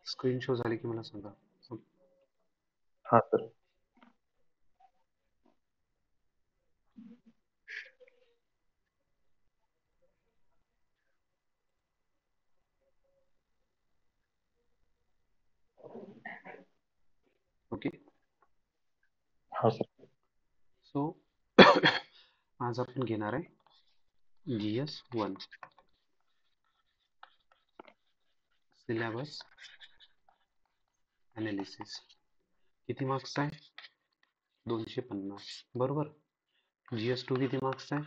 Screen show झाली की मला सांगा. हा सर. ओके. हा सर. सो आज आपण घेणार आहे GS1 सिलेबस अनालिसिस. किती मार्क्स आहे? 250. बरोबर. GS2 किती मार्क्स आहे?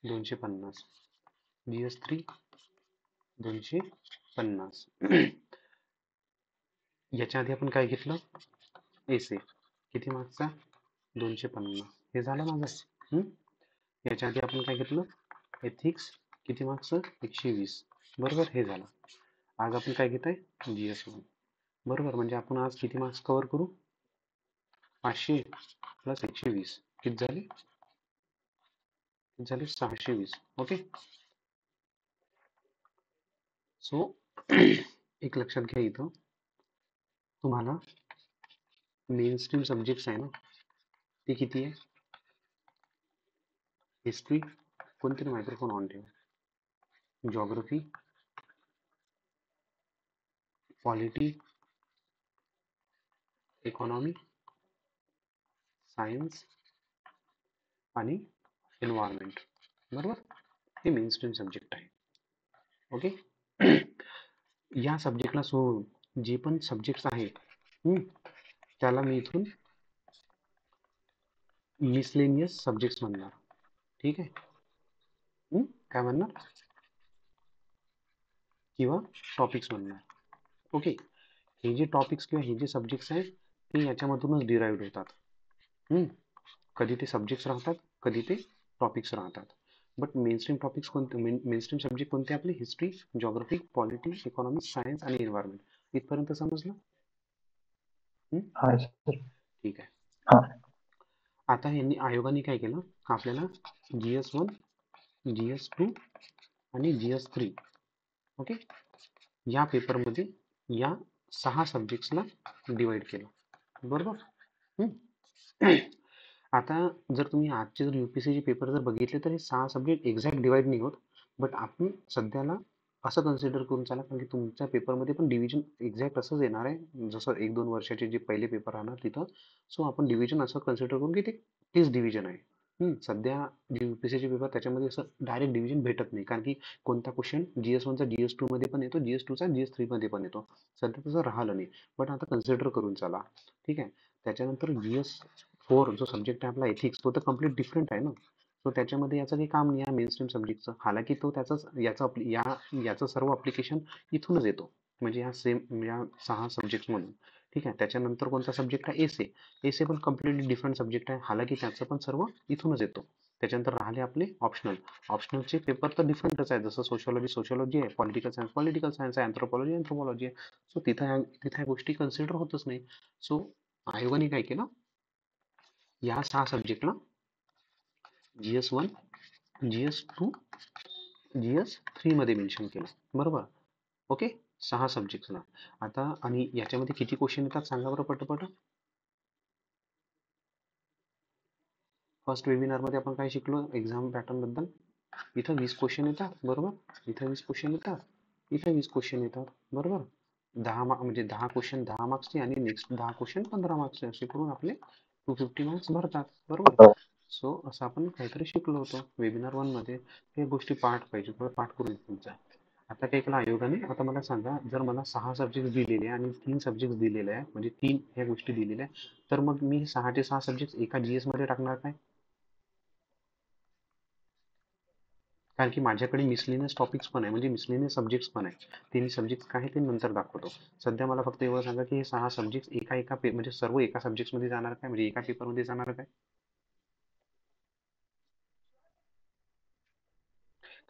250. GS3 250. याच्या आधी आपण काय घेतलं? एसे. किती मार्क्सचा? 250. हे झालं माझं. याच्या आधी आपण काय घेतलं? एथिक्स. किती मार्क्स? 120. बरोबर. हे झालं. आज आपण काय घेत आहे? GS1. बरोबर. म्हणजे आपण आज किती मार्क्स कव्हर करू? 500 प्लस 120 किती झाले? 620. ओके. सो एक लक्षात घ्या, इथं तुम्हाला मेन स्ट्रीम सब्जेक्ट्स आहे ना, ते किती आहे? हिस्ट्री. कोणतरी मायक्रोफोन ऑन ठेवा. जॉग्रफी, पॉलिटी, इकॉनॉमी, सायन्स आणि एन्व्हायरमेंट. बरोबर. हे मेन स्ट्रीम सब्जेक्ट आहे. ओके. या सब्जेक्टला सोडून जे पण सब्जेक्ट्स आहेत त्याला मी इथून मिसलेनियस सब्जेक्ट्स म्हणणार. ठीक आहे. काय म्हणणार? किंवा टॉपिक्स म्हणणार. ओके. हे जे टॉपिक्स किंवा हे जे सब्जेक्ट्स आहेत ते याच्यामधूनच डिराइव्ह होतात. कधी ते सब्जेक्ट्स राहतात, कधी ते टॉपिक्स राहतात. बट मेनस्ट्रीम टॉपिक्स कोणते? मेनस्ट्रीम सब्जेक्ट कोणते आपले? History, geography, polity, economy, science आणि एन्व्हायरमेंट. इथपर्यंत समजलं? हा सर. ठीक आहे. हा. आता यांनी आयोगाने काय केलं? आपल्याला GS1, GS2 आणि GS3 ओके या पेपरमध्ये या 6 सब्जेक्ट्सला डिवाइड केलं. बरोबर. आता जर तुम्ही आजचे जर UPSC पेपर जर बघितले तर हे 6 सब्जेक्ट एक्झॅक्ट डिवाइड नाही होत. बट आपण सध्याला असं कन्सिडर करून चाला, कारण की तुमच्या पेपरमध्ये पण डिव्हिजन एक्झॅक्ट असंच येणार आहे जसं 1-2 वर्षाचे जे पहिले पेपर राहणार तिथं. सो आपण डिव्हिजन असं कन्सिडर करून की ते तेच डिव्हिजन आहे. सध्या जे UPSC पेपर त्याच्यामध्ये असं डायरेक्ट डिव्हिजन भेटत नाही, कारण की कोणता क्वेश्चन GS1चा GS2 मध्ये पण येतो, GS2चा GS3 मध्ये पण येतो. सध्या तसं राहिलं नाही. बट आता कन्सिडर करून चला. ठीक आहे. त्याच्यानंतर GS4 जो सब्जेक्ट आहे आपला एथिक्स, तो तर कम्प्लीट डिफरंट आहे ना. सो त्याच्यामध्ये याचं काही काम नाही आहे मेनस्ट्रीम सब्जेक्टचं. हालाकी तो त्याचाच याचं सर्व अप्लिकेशन इथूनच येतो, म्हणजे या सेम या 6 सब्जेक्ट म्हणून. ठीक आहे. त्याच्यानंतर कोणता सब्जेक्ट आहे? एसे. एसे पण कम्प्लिटली डिफरंट सब्जेक्ट आहे, हालाकी त्याचं पण सर्व इथूनच येतो. त्याच्यानंतर राहिले आपले ऑप्शनल. ऑप्शनलचे पेपर तर डिफरंटच आहे, जसं सोशॉलॉजी आहे, पॉलिटिकल सायन्स आहे, अँथ्रोपॉलॉजी आहे. सो तिथं ह्या गोष्टी कन्सिडर होतच नाही. सो आयोगाने काय केलं? या 6 सब्जेक्टला GS1, GS2, GS3 मध्ये मेन्शन केलं. बरोबर. ओके. 6 सब्जेक्ट्सला. आता आणि याच्यामध्ये किती क्वेश्चन येतात सांगा बरं पटपट. फर्स्ट वेबिनार मध्ये आपण काय शिकलो एक्झाम पॅटर्न बद्दल? इथं 20 क्वेश्चन येतात. बरोबर. इथं 20 क्वेश्चन येतात, इथं 20 क्वेश्चन येतात. बरोबर. 10 म्हणजे 10 क्वेश्चन 10 मार्क्सचे आणि नेक्स्ट 10 क्वेश्चन 15 मार्क्सचे, असे करून आपले 250 मार्क्स भरतात. बरोबर. सो असं आपण काहीतरी शिकलो होतो वेबिनार 1 मध्ये. हे गोष्टी पाठ पाहिजे, थोडं पाठ करून तुमचा. आता काय केलं आयोगाने? आता मला सांगा, जर मला 6 सब्जेक्ट दिलेले आहे आणि 3 सब्जेक्ट दिलेले आहे, म्हणजे 3 ह्या गोष्टी दिलेल्या आहे, तर मग मी 6चे 6 सब्जेक्ट एका GS मध्ये टाकणार काय? कारण की माझ्याकडे मिसलेनियस टॉपिक्स पण आहे, म्हणजे मिसलेनियस सब्जेक्ट्स पण आहे. ते मी सब्जेक्ट काय ते नंतर दाखवतो. सध्या मला फक्त एवढं सांगा की हे 6 सब्जेक्ट म्हणजे सर्व एका सब्जेक्ट मध्ये जाणार काय, म्हणजे एका पेपर मध्ये जाणार काय?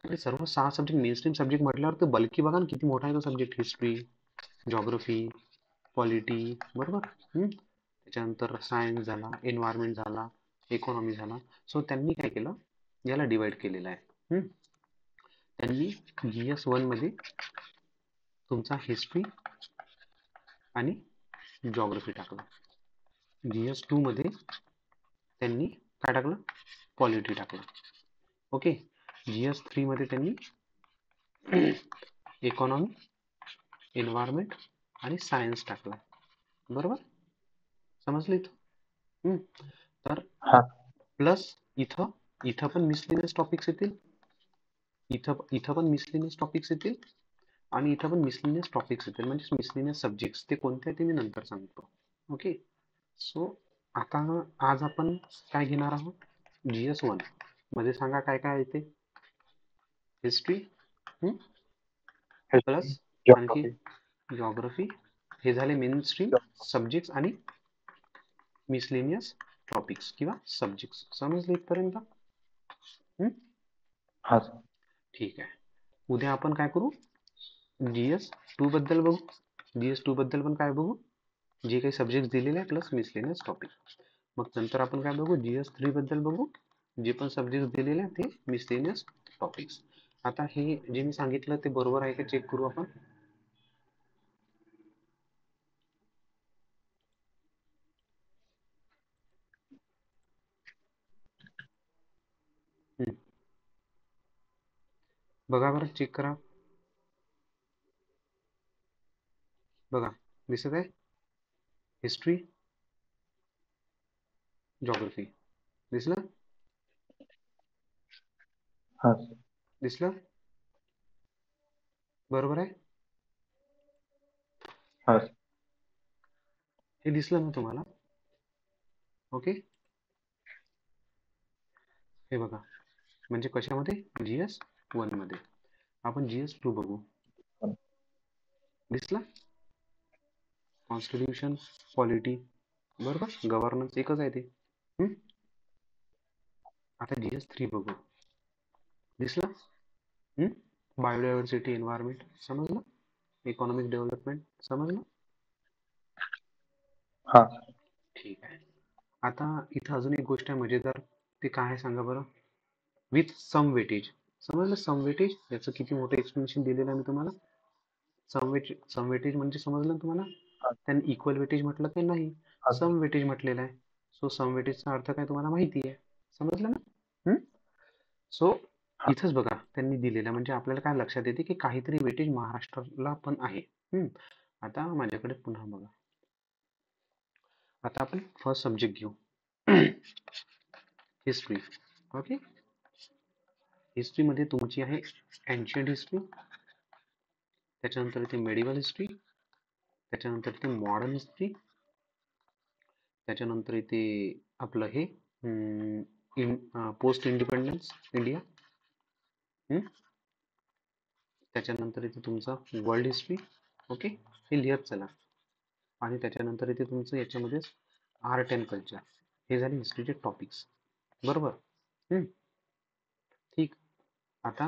कारण सर्व 6 सब्जेक्ट मेन स्ट्रीम सब्जेक्ट म्हटल्यावर तर बल्की बघा ना किती मोठा आहे तो सब्जेक्ट. History, geography, polity. बरोबर. त्याच्यानंतर सायन्स झाला, एन्व्हायरमेंट झाला, इकॉनॉमी झाला. सो त्यांनी काय केलं? याला डिवाइड केलेलं आहे. त्यांनी GS1 मध्ये तुमचा हिस्ट्री आणि जॉग्रफी टाकला. GS2 मध्ये त्यांनी काय टाकलं, पॉलिटी टाकलं. ओके. GS3 मध्ये त्यांनी इकॉनॉमी, एन्व्हायरमेंट आणि सायन्स टाकला. बरोबर, समजलं इथं? तर हा प्लस इथं इथं पण मिसलेनियस टॉपिक्स येतील, इथं पण मिसलेनियस टॉपिक्स येतील आणि इथं पण मिसलेनियस टॉपिक्स येतील, म्हणजे मिसलेनियस सब्जेक्ट्स. ते कोणते ते मी नंतर सांगतो. ओके. सो आता आज आपण काय घेणार आहोत, GS1 मध्ये सांगा काय काय येते. हिस्ट्री प्लस आणखी जॉग्राफी जॉग्रफी, हे झाले मेन स्ट्रीम सब्जेक्ट्स आणि मिसलेनियस टॉपिक्स किंवा सब्जेक्ट्स. समजले इथपर्यंत? हा सर. ठीक आहे. उद्या आपण काय करू, GS2 बद्दल बघू. GS2 बद्दल पण काय बघू, जे काही सब्जेक्ट दिलेले आहे प्लस मिसलेनियस टॉपिक. मग नंतर आपण काय बघू, GS3 बद्दल बघू, जे पण सब्जेक्ट दिलेले आहे ते मिसलेनियस टॉपिक्स. आता हे जे मी सांगितलं ते बरोबर आहे का चेक करू आपण. बघा बरं, चेक करा. बघा, दिसत आहे हिस्ट्री, जॉग्रफी. दिसलं? हा सर. दिसलं? बरोबर आहे? हा सर. हे दिसलं ना तुम्हाला? ओके. हे बघा, म्हणजे कशामध्ये, GS1 मध्ये. आपण GS2 बघू. दिसला? कॉन्स्टिट्यूशन, पॉलिटी, बरोबर, गव्हर्नन्स एकच आहे ते. आता GS3 बघू. दिसला? बायोडायव्हर्सिटी, एन्व्हायरमेंट समजलं, इकॉनॉमिक डेव्हलपमेंट समजलं. हा ठीक आहे. आता इथं अजून एक गोष्ट आहे मजेदार, ते काय आहे सांगा बरं, विथ सम वेटेज. समजलं सम वेटेज, याचं किती मोठं एक्सप्लेनेशन दिलेलं आहे मी तुम्हाला. सम वेटेज म्हणजे समजलं ना तुम्हाला, त्यांनी इक्वल वेटेज म्हटलं की नाही, हा सर. सम वेटेज म्हटलेलं आहे. सो सम वेटेजचा अर्थ काय तुम्हाला माहिती आहे, समजलं ना. सो हा इथंच बघा त्यांनी दिलेलं, म्हणजे आपल्याला काय लक्षात येते की काहीतरी वेटेज महाराष्ट्राला पण आहे. आता माझ्याकडे पुन्हा बघा, आता आपण फर्स्ट सब्जेक्ट घेऊ, हिस्ट्री. ओके. हिस्ट्री मध्ये तुमची आहे एन्शियंट हिस्ट्री, त्याच्यानंतर इथे मेडिवल हिस्ट्री, त्याच्यानंतर इथे मॉडर्न हिस्ट्री, त्याच्यानंतर इथे आपलं हे पोस्ट इंडिपेंडन्स इंडिया, त्याच्यानंतर इथे तुमचा वर्ल्ड हिस्ट्री. ओके, हे लिहत चला. आणि त्याच्यानंतर इथे तुमचं याच्यामध्ये आर्ट अँड कल्चर. हे झाले हिस्ट्रीचे टॉपिक्स, बरोबर. ठीक. आता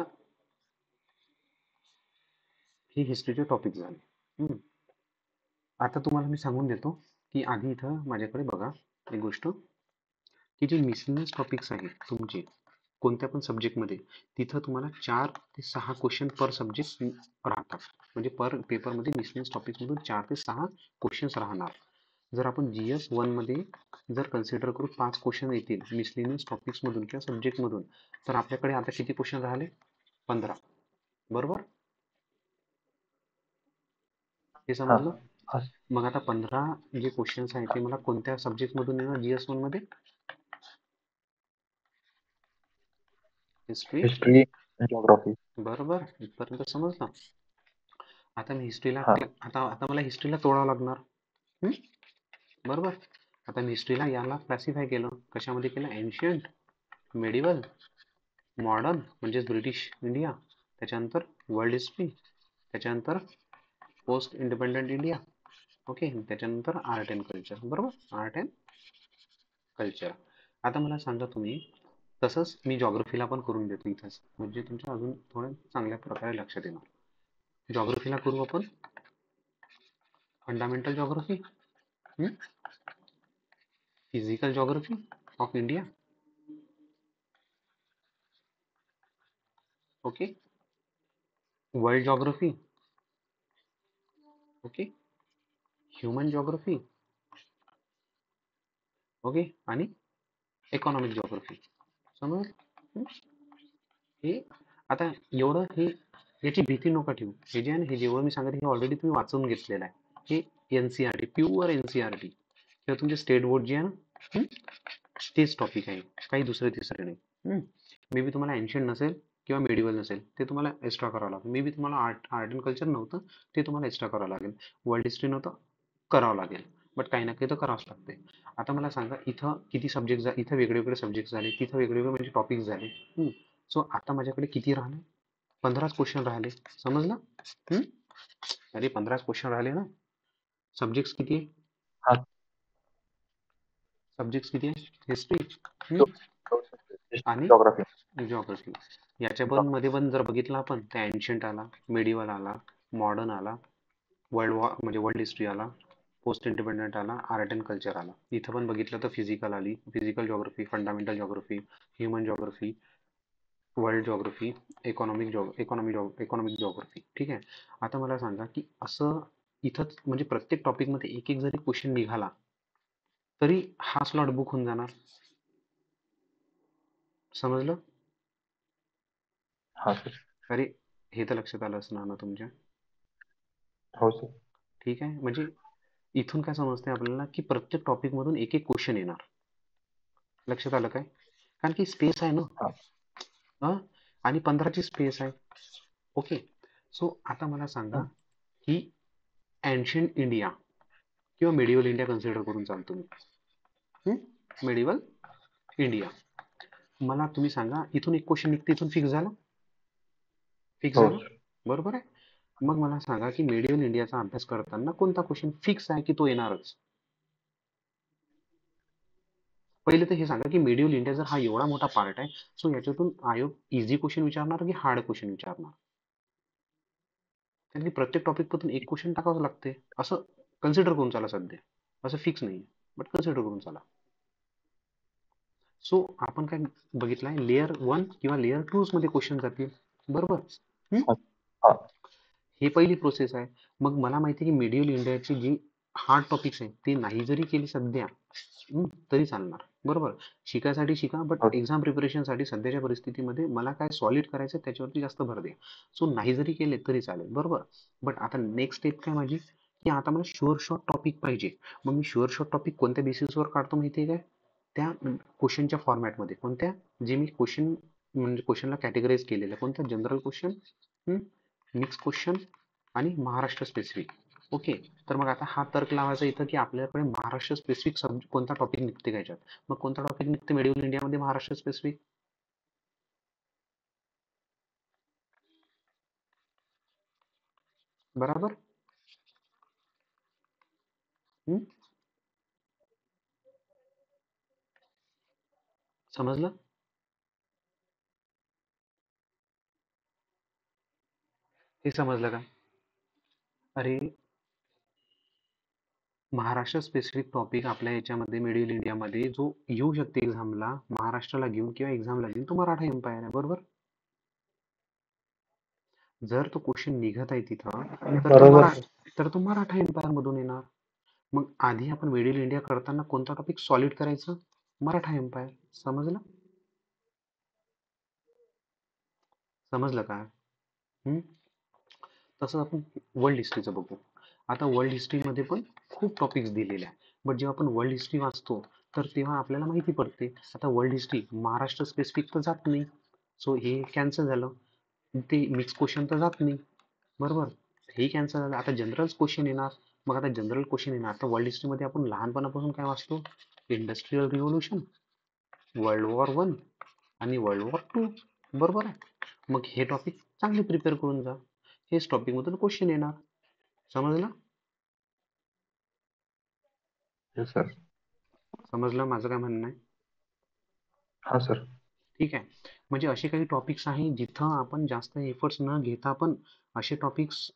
हे हिस्ट्रीचे टॉपिक झाले. आता तुम्हाला मी सांगून देतो की आधी इथं माझ्याकडे बघा एक गोष्ट, की जे मिसलेनियस टॉपिक्स आहेत तुमचे कोणत्या पण सब्जेक्टमध्ये, तिथं तुम्हाला 4 ते 6 क्वेश्चन पर सब्जेक्ट राहतात. म्हणजे पर पेपरमध्ये मिसलेनियस टॉपिक्समधून 4 ते 6 क्वेश्चन्स राहणार. जर आपण GS1 मध्ये जर कन्सिडर करू 5 क्वेश्चन येतील मिसलेनियस टॉपिक्समधून किंवा सब्जेक्टमधून, तर आपल्याकडे आता किती क्वेश्चन राहिले, 15. बरोबर, हे हा समजलं. हा मग आता 15 जे क्वेश्चन्स आहेत ते मला कोणत्या सब्जेक्टमधून येणार GS1 मध्ये, हिस्ट्री. History, geography. बरोबर, इथपर्यंत समजलं. आता मी हिस्ट्रीला हा आता मला हिस्ट्रीला तोडावं लागणार. बरोबर. आता मी हिस्ट्रीला याला क्लासिफाय केलं, कशामध्ये केलं, एन्शियंट, मेडिवल, मॉडर्न म्हणजेच ब्रिटिश इंडिया, त्याच्यानंतर वर्ल्ड हिस्ट्री, त्याच्यानंतर पोस्ट इंडिपेंडंट इंडिया. ओके, त्याच्यानंतर आर्ट अँड कल्चर. बरोबर, आर्ट अँड कल्चर. आता मला सांगा तुम्ही, तसंच मी जॉग्रफीला पण करून देतो इथंच, म्हणजे तुमच्या अजून थोडं चांगल्या प्रकारे लक्षात येणार. जॉग्रफीला करू आपण fundamental geography, physical geography of India. Okay, world geography, okay, human geography, okay, आणि इकॉनॉमिक जॉग्राफी. समज. हे आता एवढं हे याची भीती नका ठेवू. हे जे आहे ना, हे जेवढं मी सांगत हे ऑलरेडी तुम्ही वाचून घेतलेलं आहे. हे एनसीआरटी, प्युअर एनसीआरटी किंवा तुमचे स्टेट बोर्ड जे आहे ना, तेच टॉपिक आहे, काही दुसरे तिसरे नाही. मे बी तुम्हाला एन्शियंट नसेल किंवा मेडिवल नसेल, ते तुम्हाला एक्स्ट्रा करावं लागेल. मे बी तुम्हाला आर्ट अँड कल्चर नव्हतं, ते तुम्हाला एक्स्ट्रा करावं लागेल. वर्ल्ड हिस्ट्री नव्हतं, करावं लागेल. बट काही ना काही तर करावंच लागते. आता मला सांगा, इथं किती सब्जेक्ट इथं वेगवेगळे सब्जेक्ट झाले, तिथं वेगवेगळे म्हणजे टॉपिक झाले. सो आता माझ्याकडे किती राहिले? 15च क्वेश्चन राहिले. समजलं? हम्म? अरे 15च क्वेश्चन राहिले ना. सब्जेक्ट किती आहे? हा सब्जेक्ट किती आहे? हिस्ट्री आणि जॉग्राफी. जिओग्राफी. याच्या पण मध्ये पण जर बघितलं आपण, तर एन्शियंट आला, मेडिवल आला, मॉडर्न आला, वर्ल्ड वॉर म्हणजे वर्ल्ड हिस्ट्री आला, पोस्ट इंडिपेंडंट आला, आर्ट अँड कल्चर आला. इथं पण बघितलं तर फिजिकल आली, physical geography, fundamental geography, human geography, world geography, economic geography. ठीक आहे. आता मला सांगा की असं इथं म्हणजे प्रत्येक टॉपिक मध्ये एक एक जरी क्वेश्चन निघाला तरी हा स्लॉट बुक होऊन जाणार. समजलं? हा सर. अरे हे तर लक्षात आलं असणार ना तुमच्या. हो सर. ठीक आहे. म्हणजे इथून काय समजते आपल्याला की प्रत्येक टॉपिक मधून एक एक क्वेश्चन येणार. लक्षात आलं काय? कारण की स्पेस आहे ना. हा हं? आणि 15ची स्पेस आहे. ओके. सो आता मला सांगा हा. ही एन्शियंट इंडिया किंवा मेडिवल इंडिया कन्सिडर करून चालतो मी. Medieval India. मला तुम्ही सांगा, इथून एक क्वेश्चन निघते, इथून फिक्स झाला. फिक्स हो झाला. सर. बरोबर आहे. मग मला सांगा की मेडिवल इंडियाचा अभ्यास करताना कोणता क्वेश्चन फिक्स आहे की तो येणारच. पहिले तर हे सांगा की मेडिवल इंडिया जर हा एवढा मोठा पार्ट आहे, सो याच्यातून आयोग इझी क्वेश्चन विचारणार की हार्ड क्वेश्चन विचारणार? कारण की प्रत्येक टॉपिक मधून एक क्वेश्चन टाकावं लागते. असं कन्सिडर करून चाला सध्या. असं फिक्स नाही, बट कन्सिडर करून चाला. सो आपण काय बघितलंय, लेअर 1 किंवा लेअर 2 मध्ये क्वेश्चन जातील. बरोबर. हम्म? हा हा. हे पहिली प्रोसेस आहे. मग मला माहिती आहे की मेडिवल इंडियाची जी हार्ड टॉपिक्स आहे ते नाही जरी केली सध्या, तरी चालणार. बरोबर. शिकायसाठी शिका, बट हो एक्झाम प्रिपरेशनसाठी सध्याच्या परिस्थितीमध्ये मला काय सॉलिड करायचं त्याच्यावरती जास्त भर द्या. सो नाही जरी केले तरी चालेल. बरोबर. बट आता नेक्स्ट स्टेप काय माझी, की आता मला शुअर शॉर्ट टॉपिक पाहिजे. मग मी शुअर शॉर्ट टॉपिक कोणत्या बेसिसवर काढतो माहिती आहे काय? त्या क्वेश्चनच्या फॉर्मॅटमध्ये. कोणत्या? जे मी क्वेश्चन म्हणजे क्वेश्चनला कॅटेगराईज केलेलं. कोणत्या? जनरल क्वेश्चन, मिक्स क्वेश्चन आणि महाराष्ट्र स्पेसिफिक. ओके. तर मग आता हा तर्क लावायचा इथं की आपल्याकडे महाराष्ट्र स्पेसिफिक कोणता टॉपिक निघते का याच्यात. मग कोणता टॉपिक निघते मेडिवल इंडियामध्ये महाराष्ट्र स्पेसिफिक? बराबर. हम्म? समजलं? हे समजलं का? अरे महाराष्ट्र स्पेसिफिक टॉपिक आपल्या याच्यामध्ये मिडल इंडियामध्ये जो येऊ शकते एक्झामला, महाराष्ट्राला घेऊन किंवा एक्झामला घेऊन, तो मराठा एम्पायर आहे. बरोबर. जर तो क्वेश्चन निघत आहे तिथं, बरोबर सर. तर तो मराठा एम्पायर मधून येणार. मग आधी आपण मिडल इंडिया करताना कोणता टॉपिक सॉलिड करायचं? मराठा एम्पायर. समजलं? समजलं का? हम्म? तसं आपण वर्ल्ड हिस्ट्रीचं बघू. आता वर्ल्ड हिस्ट्रीमध्ये पण खूप टॉपिक्स दिलेले आहे. बट जेव्हा आपण वर्ल्ड हिस्ट्री वाचतो तर तेव्हा आपल्याला माहिती पडते, आता वर्ल्ड हिस्ट्री महाराष्ट्र स्पेसिफिक तर जात नाही. सो हे कॅन्सल झालं. ते मिक्स क्वेश्चन तर जात नाही. बरोबर. हे कॅन्सल झालं. आता जनरल क्वेश्चन येणार. मग आता जनरल क्वेश्चन येणार तर वर्ल्ड हिस्ट्रीमध्ये आपण लहानपणापासून काय वाचतो? इंडस्ट्रियल रिव्होल्युशन, वर्ल्ड वॉर 1 आणि वर्ल्ड वॉर 2. बरोबर आहे. मग हे टॉपिक चांगले प्रिपेअर करून जा. हेच टॉपिक मधून क्वेश्चन येणार. समजलं? Yes sir. समजलं माझं काय म्हणणं आहे? हा सर. ठीक आहे. म्हणजे असे काही टॉपिक्स आहे जिथं आपण जास्त एफर्ट्स न घेता पण असे टॉपिक्स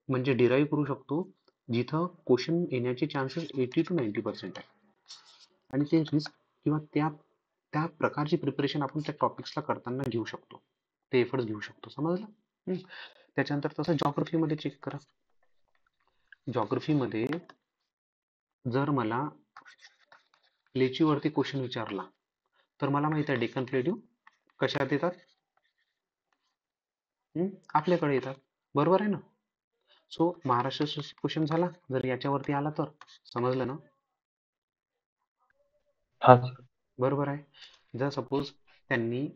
म्हणजे डिराईव्ह करू शकतो जिथं क्वेश्चन येण्याचे चान्सेस 80 to 90% आहे. आणि ते रिस्क किंवा त्या त्या प्रकारची प्रिपरेशन आपण त्या टॉपिक्सला करताना घेऊ शकतो. ते एफर्ट्स घेऊ शकतो. समजलं? त्याच्यानंतर तसं जॉग्रफीमध्ये चेक करा. जॉग्रफीमध्ये जर मला प्लेची क्वेश्चन विचारला तर मला माहित आहे डेक्कन प्लेट्यू कशात येतात. आपल्याकडे येतात, बरोबर आहे ना. सो महाराष्ट्र क्वेश्चन झाला जर याच्यावरती आला तर. समजलं ना. हा सर. बरोबर आहे. जर सपोज त्यांनी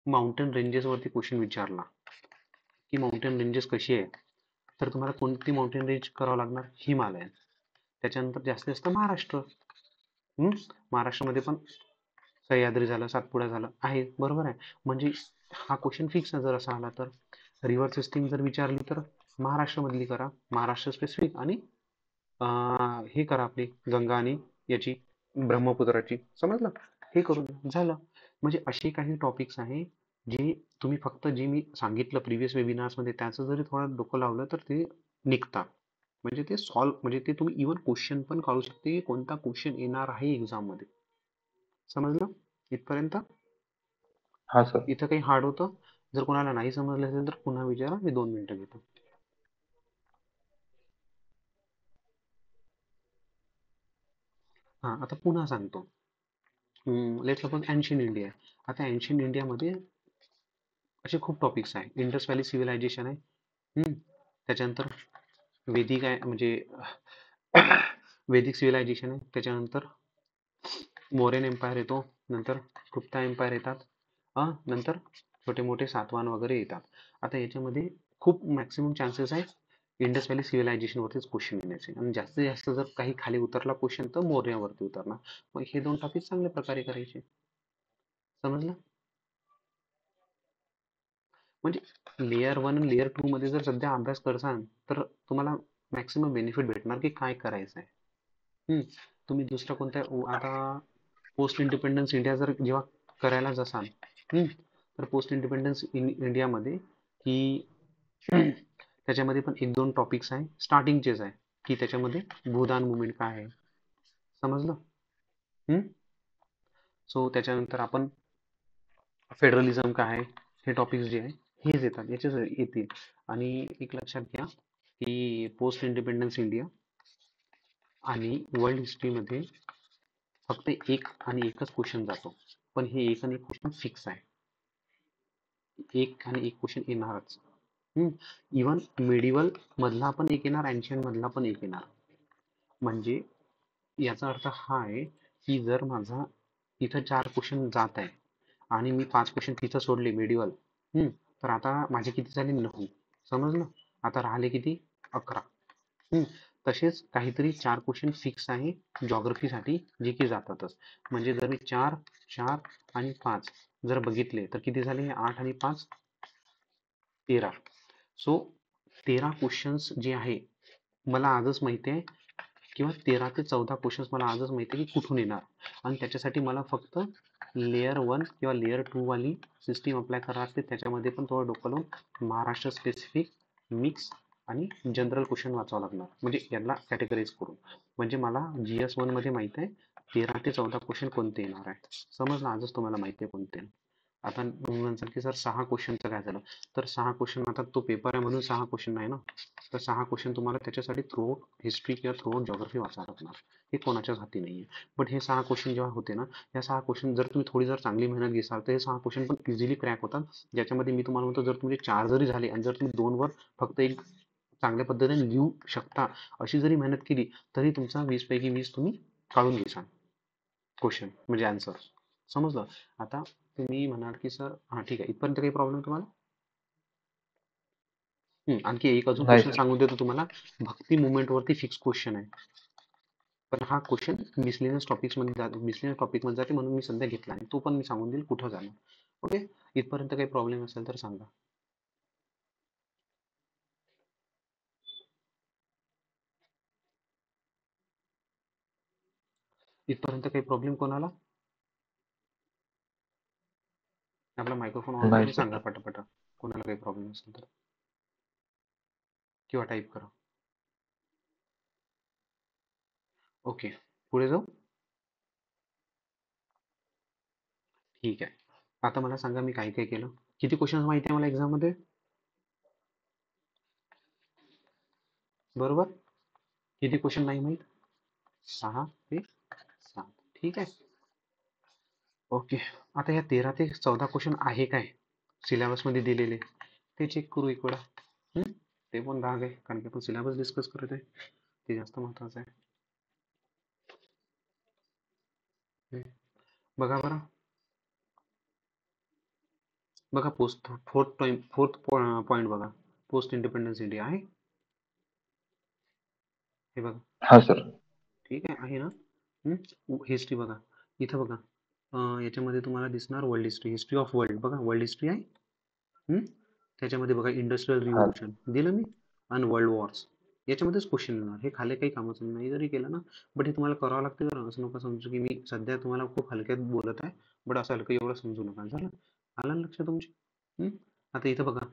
माउंटेन रेंजेस वरती क्वेश्चन विचारला की माउंटेन रेंजेस कशी आहे, तर तुम्हाला कोणती माउंटेन रेंज करावं लागणार, हिमालयन. त्याच्यानंतर जास्तीत जास्त महाराष्ट्र. महाराष्ट्रामध्ये पण सह्याद्री झालं, सातपुडा झालं आहे, बरोबर आहे. म्हणजे हा क्वेश्चन फिक्स जर असा आला तर. रिव्हर सिस्टीम जर विचारली तर महाराष्ट्रामधली करा, महाराष्ट्र स्पेसिफिक. आणि हे करा आपली गंगा आणि याची ब्रह्मपुत्राची. समजलं. हे करून झालं. म्हणजे असे काही टॉपिक्स आहे जे तुम्ही फक्त जे मी सांगितलं प्रिव्हियस वेबिनार्स मध्ये त्याचं जरी थोडं डोकं लावलं तर ते निघतात. म्हणजे ते सॉल्व्ह, म्हणजे ते तुम्ही इव्हन क्वेश्चन पण काढू शकते की कोणता क्वेश्चन येणार आहे एक्झाम मध्ये. समजलं इथपर्यंत. हा सर. इथं काही हार्ड होतं. जर कोणाला नाही समजलं असेल तर पुन्हा विचारा, मी 2 मिनिटं घेतो. हा, आता पुन्हा सांगतो. लेट सपोज एन्शियंट इंडिया आहे. आता एन्शियंट इंडियामध्ये असे खूप टॉपिक्स आहे. इंडस व्हॅली सिव्हिलायझेशन आहे. त्याच्यानंतर वेदिक आहे, म्हणजे वेदिक सिव्हिलायझेशन आहे. त्याच्यानंतर मोरेन एम्पायर येतो. नंतर गुप्ता एम्पायर येतात. नंतर छोटे मोठे सातवाहन वगैरे येतात. आता याच्यामध्ये खूप मॅक्सिमम चान्सेस आहे इंडस व्हॅली सिव्हिलायझेशन वरतीच क्वेश्चन येण्याचे. आणि जास्तीत जास्त जर काही खाली उतरला क्वेश्चन तर मौर्यावरती उतरणार. मग हे 2 टॉपिक चांगल्या प्रकारे करायचे. समजलं. म्हणजे लेयर 1 आणि लेयर 2 मध्ये जर सध्या अभ्यास करसाल तर तुम्हाला मॅक्सिमम बेनिफिट भेटणार की काय करायचं आहे. तुम्ही दुसऱ्या कोणत्या आता पोस्ट इंडिपेंडन्स इंडिया जर जेव्हा करायला जासाल, तर पोस्ट इंडिपेंडन्स इंडियामध्ये की त्याच्यामध्ये पण 1-2 टॉपिक्स आहे स्टार्टिंगचेच आहे की त्याच्यामध्ये भूदान मुवमेंट काय आहे. समजलं. सो त्याच्यानंतर आपण फेडरलिझम काय आहे, हे टॉपिक्स जे आहे हेच येतात, याचेच येतील. आणि एक लक्षात घ्या की पोस्ट इंडिपेंडन्स इंडिया आणि वर्ल्ड हिस्ट्रीमध्ये फक्त एक आणि एकच क्वेश्चन जातो. पण हे एक आणि एक क्वेश्चन फिक्स आहे. एक आणि एक क्वेश्चन येणारच. इवन मेडिवल मधला पण एक येणार, एन्शियंट मधला पण एक येणार. म्हणजे याचा अर्थ हा आहे की जर माझा इथं 4 क्वेश्चन जात आहे आणि मी 5 क्वेश्चन तिथं सोडले मेडिवल, तर आता माझे किती झाले, 9. समजलं. आता राहिले किती, 11. तसेच काहीतरी 4 क्वेश्चन फिक्स आहे जॉग्रफीसाठी जे की जातातच. म्हणजे जर मी 4, 4 आणि 5 जर बघितले तर किती झाले, 8 आणि 5 13. सो 13 क्वेश्चन्स जे आहे मला आजच माहिती आहे, किंवा 13 ते 14 क्वेश्चन्स मला आजच माहिती आहे की कुठून येणार. आणि त्याच्यासाठी मला फक्त लेयर 1 किंवा लेयर 2 वाली सिस्टीम अप्लाय करावी लागते. त्याच्यामध्ये पण थोडं डोकं लावून महाराष्ट्र स्पेसिफिक, मिक्स आणि जनरल क्वेश्चन वाचावं लागणार, म्हणजे याला कॅटेगराईज करून. म्हणजे मला GS1 मध्ये माहित आहे 13 ते 14 क्वेश्चन कोणते येणार आहे. समजलं, आजच तुम्हाला माहिती आहे कोणते. आता म्हणसाल की सर 6 क्वेश्चनचं काय झालं, तर 6 क्वेश्चन, आता तो पेपर आहे म्हणून 6 क्वेश्चन नाही ना. तर 6 क्वेश्चन तुम्हाला त्याच्यासाठी थ्रूआउट हिस्ट्री किंवा थ्रूआउट जॉग्रफी वाचावं लागणार. हे कोणाच्याच हाती नाहीये. बट हे 6 क्वेश्चन जेव्हा होते ना, या 6 क्वेश्चन जर तुम्ही थोडी जर चांगली मेहनत घेसाल तर हे 6 क्वेश्चन पण इझिली क्रॅक होतात. ज्याच्यामध्ये मी तुम्हाला म्हणतो, जर तुमचे 4 जरी झाले आणि जर तुम्ही 2 वर फक्त एक चांगल्या पद्धतीने लिहू शकता अशी जरी मेहनत केली तरी तुमचा 20 पैकी 20 तुम्ही काढून घेसाल क्वेश्चन, म्हणजे आन्सर. समजलं. आता तुम्ही म्हणाल की सर हा ठीक आहे, इथपर्यंत काही प्रॉब्लेम तुम्हाला. आणखी एक अजून नाही क्वेश्चन सर. सांगून देतो तुम्हाला. भक्ती मुवमेंट वरती फिक्स क्वेश्चन आहे, पण हा क्वेश्चन मिसलेनियस टॉपिक्स मध्ये जातो, मिसलेनियस टॉपिक मध्ये जाते म्हणून मी सध्या घेतला आहे. तो पण मी सांगून देईल कुठं झाला. ओके. इथपर्यंत काही प्रॉब्लेम असेल तर सांगा. इथपर्यंत काही प्रॉब्लेम कोणाला. आपला मायक्रोफोन ऑन नाही करून सर. सांगा पटापट कोणाला काही प्रॉब्लेम असेल तर, किंवा टाईप करा. ओके, पुढे जाऊ. ठीक आहे. आता मला सांगा मी काय काय केलं. किती क्वेश्चन माहिती आहे मला एक्झाम मध्ये, बरोबर. किती क्वेश्चन नाही माहीत? 6 ते 7. ठीक आहे. ओके. आता या 13 ते 14 क्वेश्चन आहे काय सिलेबस मध्ये दिलेले ते चेक करू एक वेळा. ते पण भाग आहे कारण की आपण सिलेबस डिस्कस करत आहे, ते जास्त महत्वाचं आहे. बघा बरं, बघा फोर्थ पॉईंट बघा, पोस्ट इंडिपेंडन्स इंडिया आहे हे बघा. हा सर. ठीक आहे ना. हिस्ट्री बघा इथं बघा, याच्यामध्ये तुम्हाला दिसणार world history, history of world बघा, वर्ल्ड हिस्ट्री आहे. त्याच्यामध्ये बघा इंडस्ट्रियल हा रिव्होल्युशन दिलं मी, आणि वर्ल्ड वॉर्स, याच्यामध्येच क्वेश्चन येणार. हे खाली काही कामाचं नाही जरी केलं ना, बट हे तुम्हाला करावं लागते बरं. असं नका समजू की मी सध्या तुम्हाला खूप हलक्यात बोलत आहे, बट असं हलकं एवढं समजू नका. झालं, आलं ना लक्ष तुमच्या? आता इथं बघा,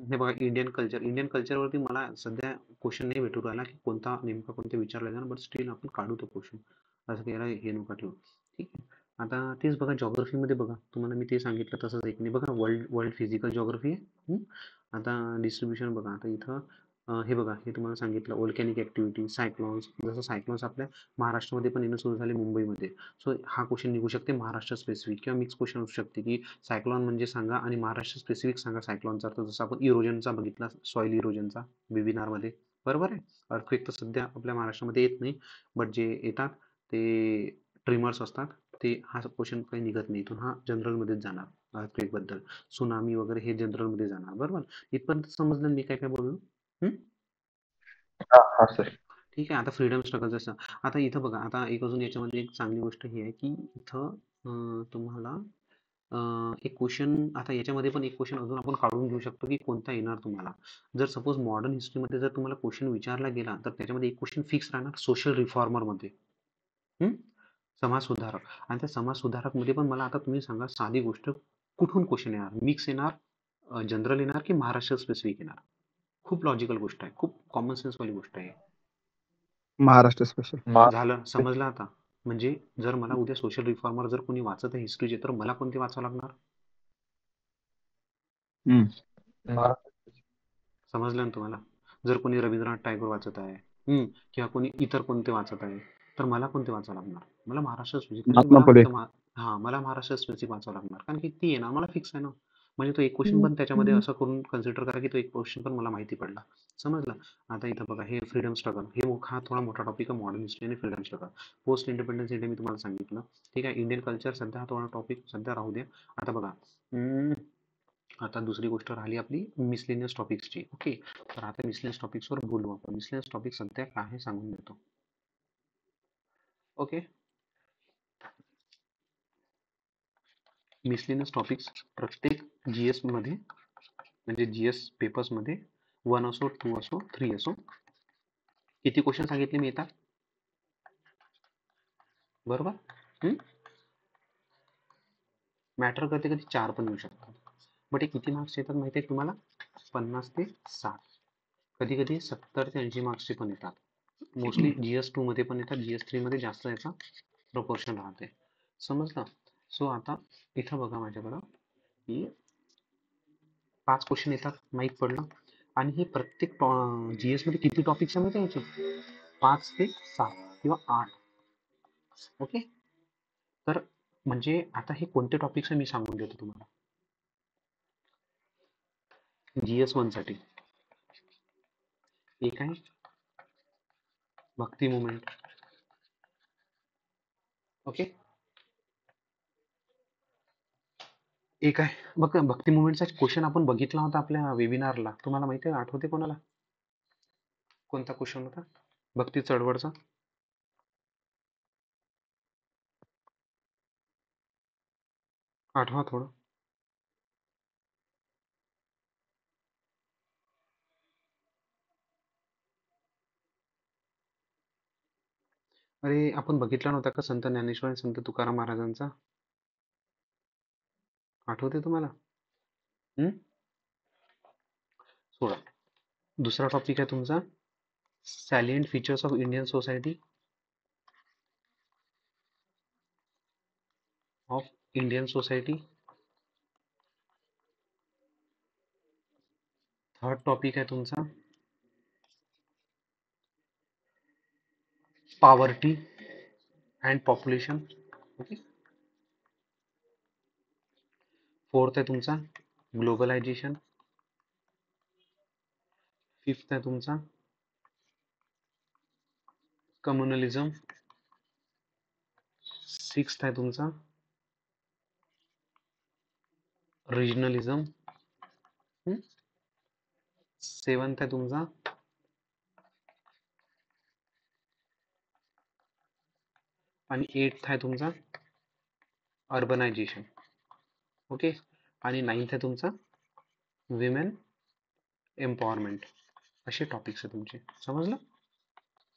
हे बघा इंडियन कल्चर. इंडियन कल्चरवरती मला सध्या क्वेश्चन नाही भेटू राहिला की कोणता नेमका कोणता विचारला जाणार, बट स्टील आपण काढू तो क्वेश्चन, असं काही याला हे नका ठेवू. ठीक आहे. आता तेच बघा मध्ये बघा, तुम्हाला मी ते सांगितलं तसंच एक नाही बघा, वर्ल्ड वर्ल्ड फिजिकल जिओग्राफी आहे. आता डिस्ट्रीब्युशन बघा, आता इथं हे बघा, हे तुम्हाला सांगितलं ओल्कॅनिक ऍक्टिव्हिटी, सायक्लॉन्स. जसं सायक्लॉन्स आपल्या महाराष्ट्रामध्ये पण येणं सुरू झाले, मुंबईमध्ये. सो हा क्वेश्चन निघू शकते महाराष्ट्र स्पेसिफिक, किंवा मिक्स क्वेश्चन असू शकते की सायक्लॉन म्हणजे सांगा आणि महाराष्ट्र स्पेसिफिक सांगा सायक्लॉनचा अर्थ. जसं आपण इरोजनचा बघितला, सॉइल इरोजनचा वेबिनारमध्ये, बरोबर आहे. अर्थक्वेक तर सध्या आपल्या महाराष्ट्रामध्ये येत नाही, बट जे येतात ते ट्रिमर्स असतात, ते हा क्वेश्चन काही निघत नाही इथून. हा जनरलमध्येच जाणार अर्थक्वेक बद्दल. सुनामी वगैरे हे जनरलमध्ये जाणार, बरोबर. इथपर्यंत समजलं मी काय काय बोललो? हा सर. ठीक आहे. आता फ्रीडम स्ट्रगल जसं, आता इथं बघा, आता एक अजून याच्यामध्ये एक चांगली गोष्ट ही आहे की इथं तुम्हाला एक क्वेश्चन, आता याच्यामध्ये पण एक क्वेश्चन अजून आपण काढून घेऊ शकतो की कोणता येणार तुम्हाला. जर सपोज मॉडर्न हिस्ट्रीमध्ये जर तुम्हाला क्वेश्चन विचारला गेला, तर त्याच्यामध्ये एक क्वेश्चन फिक्स राहणार सोशल रिफॉर्मर मध्ये. समाज सुधारक. आणि त्या समाज सुधारक मध्ये पण मला आता तुम्ही सांगा साधी गोष्ट, कुठून क्वेश्चन येणार? मिक्स येणार, जनरल येणार की महाराष्ट्र स्पेसिफिक येणार? खूप लॉजिकल गोष्ट आहे, खूप कॉमन सेन्स वाली गोष्ट आहे. महाराष्ट्र स्पेशल. झालं, समजलं आता. म्हणजे जर मला उद्या सोशल रिफॉर्मर जर कोणी वाचत आहे हिस्ट्रीचे, तर मला कोणते वाचावं लागणार? समजलं ना तुम्हाला? जर कोणी रवींद्रनाथ टागोर वाचत आहे, किंवा कोणी इतर कोणते वाचत आहे, तर मला कोणते वाचावं लागणार? मला महाराष्ट्र स्पेसिफिक, कारण की महात्मा मला फुले. फक्त मला महाराष्ट्र स्पेसिफिक वाचावं लागणार, कारण की ती आहे ना, मला फिक्स आहे ना. म्हणजे तो एक क्वेश्चन पण त्याच्यामध्ये असं करून कन्सिडर करा की तो एक क्वेश्चन पण मला माहिती पडला. समजलं? आता इथं बघा, हे फ्रीडम स्ट्रगल, हा थोडा मोठा टॉपिक आहे, मॉडर्न हिस्ट्री आणि freedom struggle. Post independence India मी तुम्हाला सांगितलं. ठीक आहे. इंडियन कल्चर सध्या हा थोडा टॉपिक सध्या राहू द्या. आता बघा, आता दुसरी गोष्ट राहिली आपली मिसलेनियस टॉपिक्सची. ओके. तर आता मिसलेनियस टॉपिक्सवर बोलू आपण. मिसलेनियस टॉपिक सध्या काय आहे सांगून देतो. ओके. मिसलेनियस टॉपिक्स प्रत्येक जीएस मध्ये, म्हणजे जीएस पेपर्स मध्ये 1 असो, 2 असो, 3 असो, किती क्वेश्चन सांगितले मी येतात? बरोबर. मॅटर करते, कधी 4 पण येऊ शकतात. बट हे किती मार्क्स येतात माहिती आहे तुम्हाला? 50 ते 60. कधी कधी 70 ते 80 मार्क्सचे पण येतात. मोस्टली GS2 मध्ये पण येतात, GS3 मध्ये जास्त याचा प्रपोर्शन राहते. समजलं? सो आता इथं बघा माझ्याकडं की 5 क्वेश्चन येतात, माहीत पडलं. आणि हे प्रत्येक GS मध्ये किती टॉपिक्स आहे माहिती आहे याचे? 5 ते 7 किंवा 8. ओके. तर म्हणजे आता हे कोणते टॉपिक्स आहे मी सांगून देतो तुम्हाला. GS1 साठी एक आहे भक्ती मुवमेंट. ओके. एक आहे बघ, भक्ती मुवमेंटचा क्वेश्चन आपण बघितला होता आपल्या वेबिनारला, तुम्हाला माहिती आहे? आठवते कोणाला? कोणता क्वेश्चन होता भक्ती चळवळचा? आठवा थोडं. अरे आपण बघितला नव्हता का संत ज्ञानेश्वर आणि संत तुकाराम महाराजांचा? आठवते तुम्हाला? सोळा. दुसरा टॉपिक आहे तुमचा salient features of Indian society, third topic आहे तुमचा poverty and population. Okay. Fourth आहे तुमचा ग्लोबलायझेशन. फिफ्थ आहे तुमचा कम्युनलिझम. सिक्स्थ आहे तुमचा रिजनलिझम. सेवन्थ आहे तुमचा आणि एट्थ आहे तुमचा अर्बनायझेशन. ओके. आणि नाईन्थ आहे तुमचा विमेन एम्पॉवरमेंट. असे टॉपिक्स आहे तुमचे. समजलं?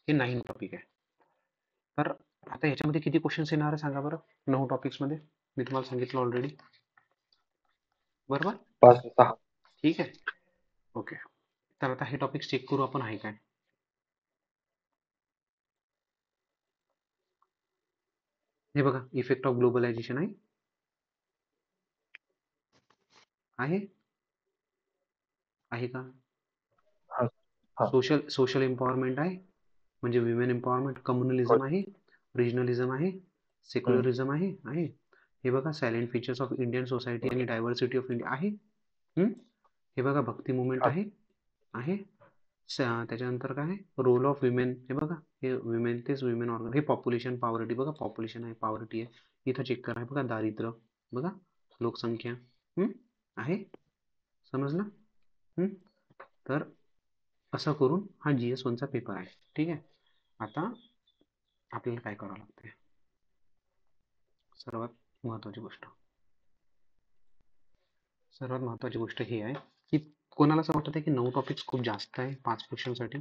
हे 9 टॉपिक आहे. तर आता याच्यामध्ये किती क्वेश्चन्स येणार आहे सांगा बरं. 9 टॉपिक्स मध्ये मी तुम्हाला सांगितलं ऑलरेडी. बरोबर. 5 ते 6. ठीक आहे. ओके. तर आता हे टॉपिक्स चेक करू आपण आहे काय. हे बघा इफेक्ट ऑफ ग्लोबलायझेशन आहे. आहे का? हा हा सोशल एम्पॉवरमेंट आहे म्हणजे विमेन एम्पॉवरमेंट. कम्युनलिझम आहे, रिजनलिझम आहे, सेक्युलरिझम आहे. हे बघा silent features of Indian society आणि डायव्हर्सिटी ऑफ इंडिया आहे. हे बघा भक्ती मुवमेंट आहे. त्याच्यानंतर काय आहे रोल ऑफ विमेन. हे बघा हे विमेन तेच विमेन ऑर्गन. हे पॉप्युलेशन पॉवर्टी बघा पॉप्युलेशन आहे पॉवर्टी आहे. इथं चेक करा बघा दारिद्र्य बघा लोकसंख्या आहे. समजलं? तर असं करून हा GS1 चा पेपर आहे. ठीक आहे. आता आपल्याला काय करावं लागते सर्वात महत्वाची गोष्ट ही आहे की कोणाला असं वाटत आहे की 9 टॉपिक्स खूप जास्त आहे 5 क्वेश्चन साठी.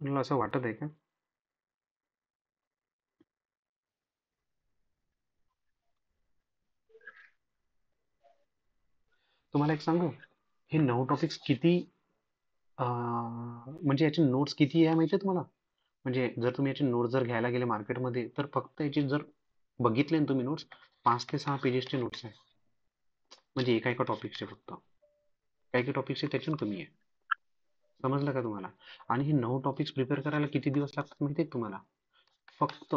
कोणाला असं वाटत आहे का? तुम्हाला एक सांगू हे 9 टॉपिक्स किती म्हणजे याचे नोट्स किती आहे माहिती आहे तुम्हाला. म्हणजे जर तुम्ही याचे नोट्स जर घ्यायला गेले मार्केटमध्ये तर फक्त याचे जर बघितले ना तुम्ही नोट्स 5 ते 6 पेजेसचे नोट्स आहे. म्हणजे एका टॉपिकचे फक्त काही टॉपिक्सचे त्याच्याहून कमी आहे. समजलं का तुम्हाला. आणि हे 9 टॉपिक्स प्रिपेअर करायला किती दिवस लागतात माहिती आहे तुम्हाला. फक्त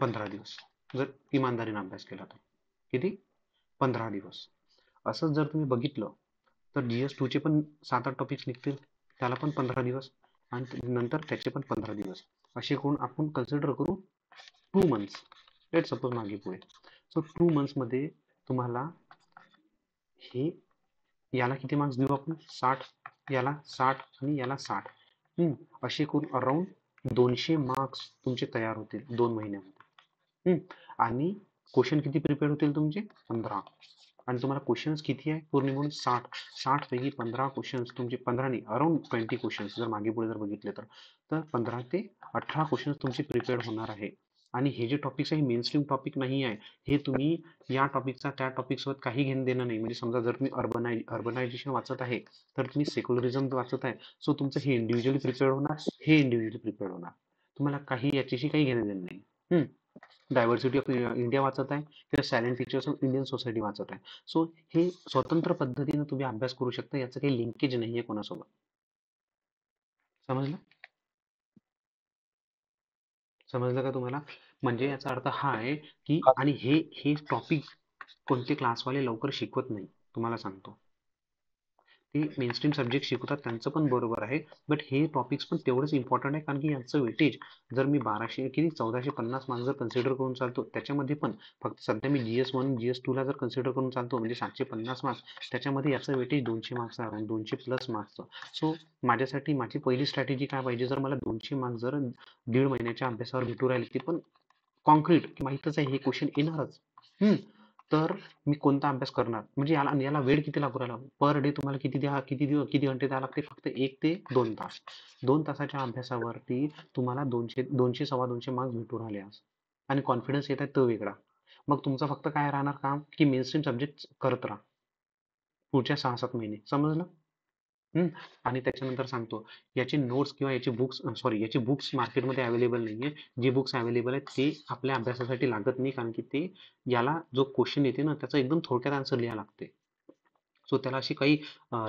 15 दिवस जर इमानदारीने अभ्यास केला तर. किती? 15 दिवस. असंच जर तुम्ही बघितलं तर GS2 चे पण 7-8 टॉपिक्स निघतील त्याला पण 15 दिवस आणि नंतर त्याचे पण 15 दिवस. असे करून आपण कन्सिडर करू 2 मंथ्स. लेट सपोज मागे पुढे. सो 2 मंथ्स मध्ये तुम्हाला हे याला किती मार्क्स देऊ आपण 60 याला 60 आणि याला 60 असे करून अराउंड 200 मार्क्स तुमचे तयार होतील 2 महिन्यामध्ये. आणि क्वेश्चन किती प्रिपेअर होतील तुमचे 15. आणि तुम्हाला क्वेश्चन्स किती आहे पूर्ण म्हणून 60 पैकी 15 क्वेश्चन्स तुमचे 15 नाही अराउंड 20 क्वेश्चन्स जर मागे पुढे जर बघितले तर 15 ते 18 क्वेश्चन्स तुमचे प्रिपेअर होणार आहे. आणि हे जे टॉपिक्स आहे मेन स्ट्रीम टॉपिक नाही आहे. हे तुम्ही या टॉपिकचा त्या टॉपिक सोबत काही घेणं देणं नाही. म्हणजे समजा जर तुम्ही अर्बनायझेशन वाचत आहे तर तुम्ही सेक्युलरिझम वाचत आहे. सो तुमचं हे इंडिव्हिज्युअली प्रिपेअर होणार हे इंडिव्हिज्युअली प्रिपेअर होणार. तुम्हाला काही याच्याशी काही घेणं देणं नाही. डायव्हर्सिटी ऑफ इंडिया वाचत आहे किंवा silent features of Indian society वाचत आहे. सो हे स्वतंत्र पद्धतीने तुम्ही अभ्यास करू शकता. याचं काही लिंकेज नाहीये कोणासोबत. समजलं का तुम्हाला. म्हणजे याचा अर्थ हा आहे की आणि हे टॉपिक कोणते क्लासवाले लवकर शिकवत नाही. तुम्हाला सांगतो ते मेनस्ट्रीम सब्जेक्ट शिकवतात त्यांचं पण बरोबर आहे. बट हे टॉपिक्स पण तेवढंच इम्पॉर्टंट आहे कारण की यांचं वेटेज जर मी 1450 मार्क्स जर कन्सिडर करून चालतो त्याच्यामध्ये पण फक्त सध्या मी GS1 GS2 ला जर कन्सिडर करून चालतो म्हणजे 750 मार्क्स त्याच्यामध्ये याचं वेटेज 200 मार्क्स आहे 200+ मार्क्सचं. सो माझ्यासाठी माझी पहिली स्ट्रॅटेजी काय पाहिजे जर मला 200 मार्क्स जर 1.5 महिन्याच्या अभ्यासावर भेटू राहिले ते पण कॉन्क्रीट माहितच आहे हे क्वेश्चन येणारच. तर मी कोणता अभ्यास करणार म्हणजे याला वेळ किती लागू राहिला पर डे तुम्हाला किती घंटे द्यावे लागते फक्त 1 ते 2 तास. 2 तासाच्या अभ्यासावरती तुम्हाला 200 सव्वा 200 मार्क्स भेटू राहिले आज. आणि कॉन्फिडन्स येत आहे तो वेगळा. मग तुमचं फक्त काय राहणार काम की मेनस्ट्रीम सब्जेक्ट करत राहा पुढच्या 6-7 महिने. समजलं. आणि त्याच्यानंतर सांगतो याचे नोट्स किंवा याचे बुक्स मार्केटमध्ये अवेलेबल नाहीये. जे बुक्स अवेलेबल आहेत ते आपल्या अभ्यासासाठी लागत नाही कारण की ते याला जो क्वेश्चन येते ना त्याचा एकदम थोडक्यात आन्सर लिहायला लागते. सो त्याला अशी काही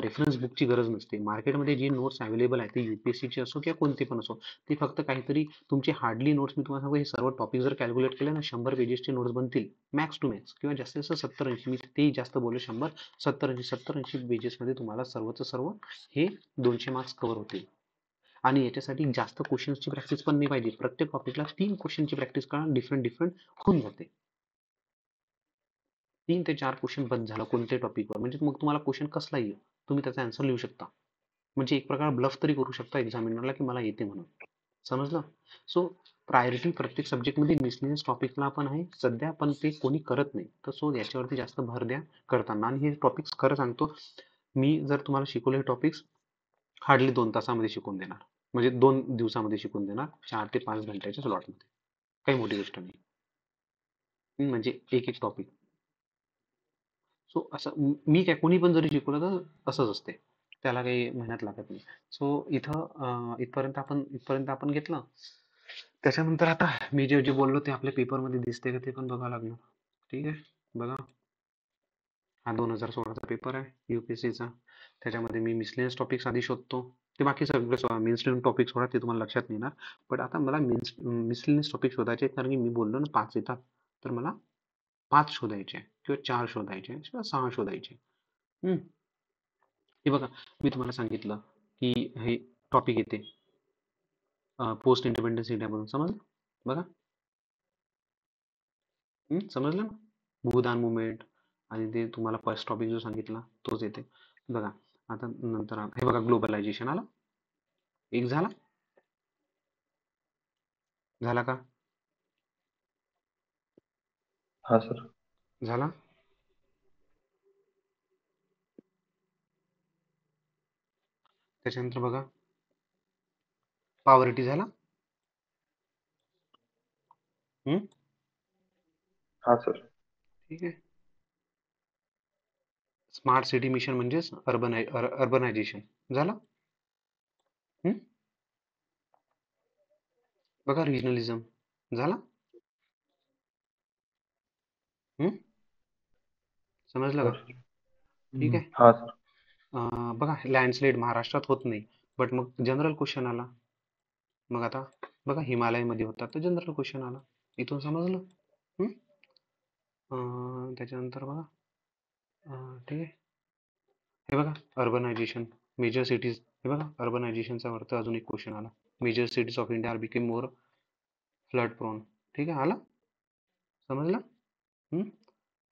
रेफरन्स बुकची गरज नसते. मार्केटमध्ये जी नोट्स अवेलेबल आहे ते UPSCची असो किंवा कोणती पण असो, ती फक्त काहीतरी तुमची हार्डली नोट्स, मी तुम्हाला सांगू हे सर्व टॉपिक जर कॅल्क्युलेट केले ना 100 पेजेसचे नोट्स बनतील मॅक्स टू मॅक्स, किंवा जास्तीत जास्त 70-80, मी तेही जास्त बोललो 100, 70-80 पेजेसमध्ये तुम्हाला सर्वच सर्व हे 200 मार्क्स कव्हर होतील. आणि याच्यासाठी जास्त क्वेश्चन्सची प्रॅक्टिस पण नाही पाहिजे. प्रत्येक टॉपिकला 3 क्वेश्चनची प्रॅक्टिस करा, डिफरंट डिफरंट होऊन जाते. 3 ते 4 क्वेश्चन बंद झालं कोणत्याही टॉपिकवर, म्हणजे मग तुम्हाला क्वेश्चन कसला येईल तुम्ही त्याचा आन्सर लिहू शकता. म्हणजे एक प्रकार ब्लफ तरी करू शकता एक्झामिनरला की मला येते म्हणून. समजलं? सो प्रायोरिटी प्रत्येक सब्जेक्टमध्ये मिसलेनियस टॉपिकला पण आहे सध्या, पण ते कोणी करत नाही. तर सो याच्यावरती जास्त भर द्या करताना. आणि हे टॉपिक्स खरं सांगतो, मी जर तुम्हाला शिकवले हे टॉपिक्स हार्डली 2 तासामध्ये शिकवून देणार. म्हणजे 2 दिवसामध्ये शिकवून देणार, 4 ते 5 घंट्याच्या स्लॉटमध्ये. काही मोठी गोष्ट नाही. म्हणजे एक एक टॉपिक. सो असं मी काय कोणी पण जरी शिकवलं तर असंच असते. त्याला काही मेहनत लागत नाही. सो इथं इथपर्यंत आपण घेतलं. त्याच्यानंतर आता मी जे जे बोललो ते आपल्या पेपरमध्ये दिसते का ते पण बघावं लागणार. ठीक आहे, बघा. हा 2016चा पेपर आहे UPSCचा. त्याच्यामध्ये मी मिसलेनियस टॉपिक्स आधी शोधतो. ते बाकी सगळे मेन टॉपिक सोडा, ते तुम्हाला लक्षात नाही येणार. बट आता मला मिसलेनियस टॉपिक शोधायचे आहेत, कारण की मी बोललो ना 5 येतात. तर मला 5 शोधायचे आहे, किंवा 4 शोधायचे आहे, किंवा 6 शोधायचे. हम्म. हे बघा, मी तुम्हाला सांगितलं की हे टॉपिक येते पोस्ट इंडिपेंडन्स इंडिया म्हणून. समजलं? बघा. समजलं ना? भूदान मुवमेंट, आणि ते तुम्हाला फर्स्ट टॉपिक जो सांगितला तोच येते. बघा आता नंतर हे बघा, ग्लोबलायझेशन आला. एक झाला. झाला का? हा सर. झाला. त्याच्यानंतर बघा, पॉवर्टी झाला. हा सर. ठीक आहे. स्मार्ट सिटी मिशन म्हणजेच अर्बनायझेशन झालं. बघा, रिजनलिझम झाला. समजलं का? सर. ठीक आहे. हा सर. बघा, लँडस्लाईड महाराष्ट्रात होत नाही, बट मग जनरल क्वेश्चन आला. मग आता बघा, हिमालयमध्ये होता तर जनरल क्वेश्चन आला. इथून समजलं. त्याच्यानंतर बघा, ठीक आहे. हे बघा, अर्बनायझेशन, मेजर सिटीज. हे बघा, अर्बनायझेशनचा अर्थ अजून एक क्वेश्चन आला. Major cities of India are became more flood prone. ठीक आहे, आला. समजलं?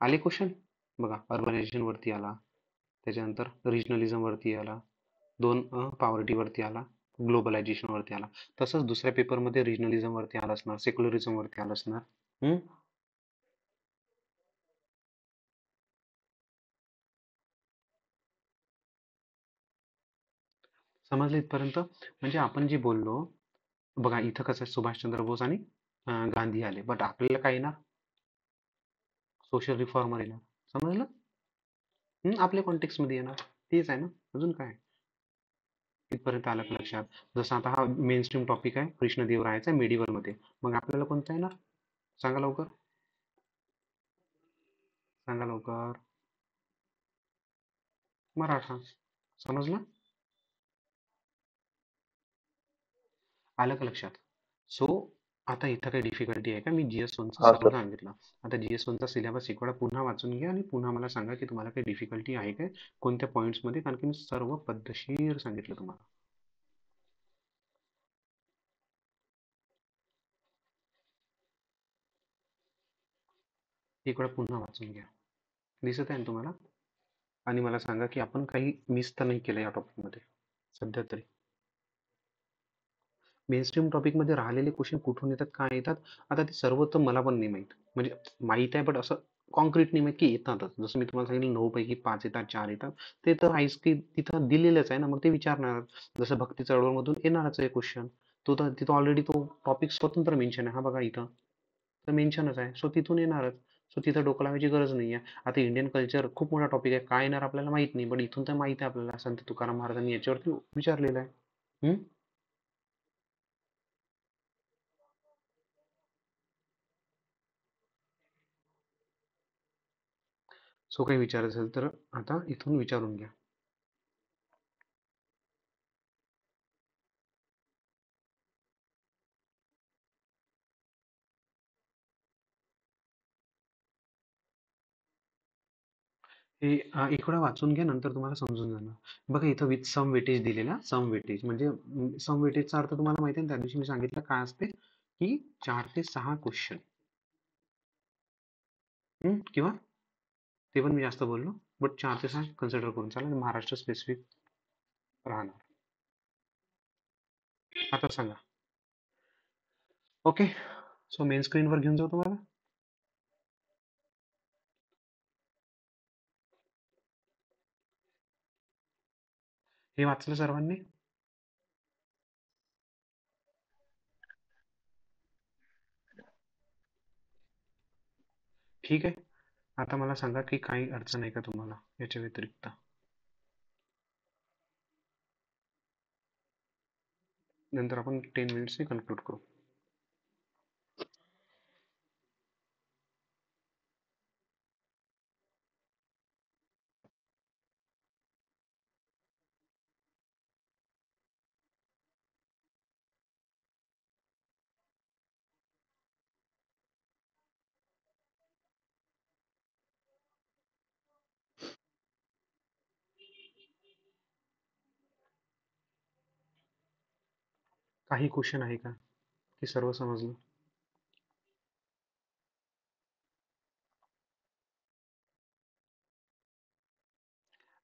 आले क्वेश्चन. बघा, अर्बनायझेशन वरती आला, त्याच्यानंतर रिजनलिझम वरती आला, 2 पॉवर्टी वरती आला, ग्लोबलायझेशन वरती आला. तसंच दुसऱ्या पेपरमध्ये रिजनलिझम वरती आला असणार, सेक्युलरिझम वरती आला असणार. समजलं इथपर्यंत? म्हणजे आपण जे बोललो, बघा इथं कसं सुभाषचंद्र बोस आणि गांधी आले, बट आपल्याला काय येणार? सोशल रिफॉर्मर येणार. समजलं? आपल्या कॉन्टेक्स्ट मध्ये येणार. तेच आहे ना, अजून काय? इथपर्यंत आलं का लक्षात? जसं आता हा मेन स्ट्रीम टॉपिक आहे कृष्णदेवरायाचा मेडिवल मध्ये, मग आपल्याला कोणता येणार? सांगा लवकर, सांगा लवकर. मराठा. समजलं? आलं का लक्षात? सो आता इथं काही डिफिकल्टी आहे का? मी GS1चं हा सर्व सर. सांगितलं. आता GS1चा सिलेबस एक वेळा पुन्हा वाचून घ्या, आणि पुन्हा मला सांगा की तुम्हाला काही डिफिकल्टी आहे काय कोणत्या पॉईंट्स मध्ये, कारण की मी सर्व पद्धतशीर सांगितलं तुम्हाला. एक वेळा पुन्हा वाचून घ्या. दिसत आहे ना तुम्हाला? आणि मला सांगा की आपण काही मिस तर नाही केलं या टॉपिक मध्ये सध्या तरी. मेनस्ट्रीम टॉपिक मध्ये राहिलेले क्वेश्चन कुठून येतात, काय येतात, आता ते सर्व तर मला पण नाही माहित. म्हणजे माहित आहे, बट असं कॉन्क्रीट नाही माहित की येतातच. जसं मी तुम्हाला सांगितलं 9 पैकी 5 येतात, 4 येतात, ते तर आहेच की तिथं दिलेलंच आहे ना, मग ते विचारणार. जसं भक्ती चळवळ मधून येणारच आहे क्वेश्चन. तो तर तिथं ऑलरेडी तो टॉपिक स्वतंत्र मेन्शन आहे. हा बघा इथं तर मेन्शनच आहे, सो तिथून येणारच. सो तिथं डोकं लावायची गरज नाही आहे. आता इंडियन कल्चर खूप मोठा टॉपिक आहे, काय येणार आपल्याला माहित नाही, पण इथून तर माहित आहे आपल्याला संत तुकाराम महाराजांनी याच्यावरती विचारलेलं आहे. सो काही विचारायचं असेल तर आता इथून विचारून घ्या. हे इकडं वाचून घ्या, नंतर तुम्हाला समजून जाणार. बघा इथं विथ सम वेटेज दिलेला, सम वेटेज म्हणजे सम वेटेजचा अर्थ तुम्हाला माहिती आहे ना, त्या दिवशी मी सांगितलं काय असते, की 4 ते 6 क्वेश्चन किंवा ते पण मी जास्त बोललो, बट 4 ते 6 कन्सिडर करून चालेल, महाराष्ट्र स्पेसिफिक राहणार. आता सांगा. ओके, सो मेन स्क्रीनवर घेऊन जाऊ तुम्हाला. हे वाचलं सर्वांनी? ठीक आहे. आता मला सांगा की काही अडचण आहे का तुम्हाला याच्या व्यतिरिक्त? नंतर आपण 10 मिनिट्सनी कन्क्लूड करू. काही क्वेश्चन आहे का, की सर्व समजलं?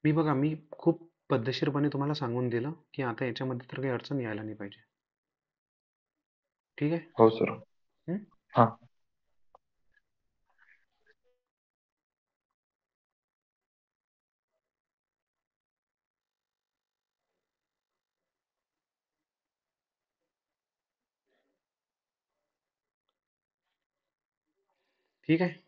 मी खूप पद्धतशीरपणे तुम्हाला सांगून दिलं की आता याच्यामध्ये तर काही अडचण यायला नाही पाहिजे. ठीक आहे. हो सर. हं? हां. ठीक आहे.